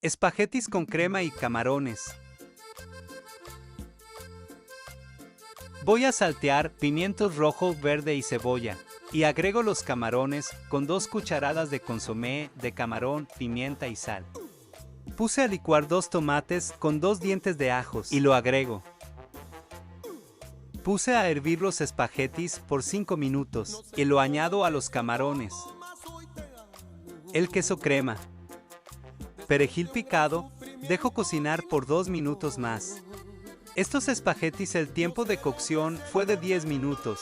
Espaguetis con crema y camarones. Voy a saltear pimientos rojo, verde y cebolla. Y agrego los camarones con 2 cucharadas de consomé de camarón, pimienta y sal. Puse a licuar 2 tomates con 2 dientes de ajos y lo agrego. Puse a hervir los espaguetis por 5 minutos y lo añado a los camarones. El queso crema. Perejil picado, dejo cocinar por 2 minutos más. Estos espaguetis el tiempo de cocción fue de 10 minutos.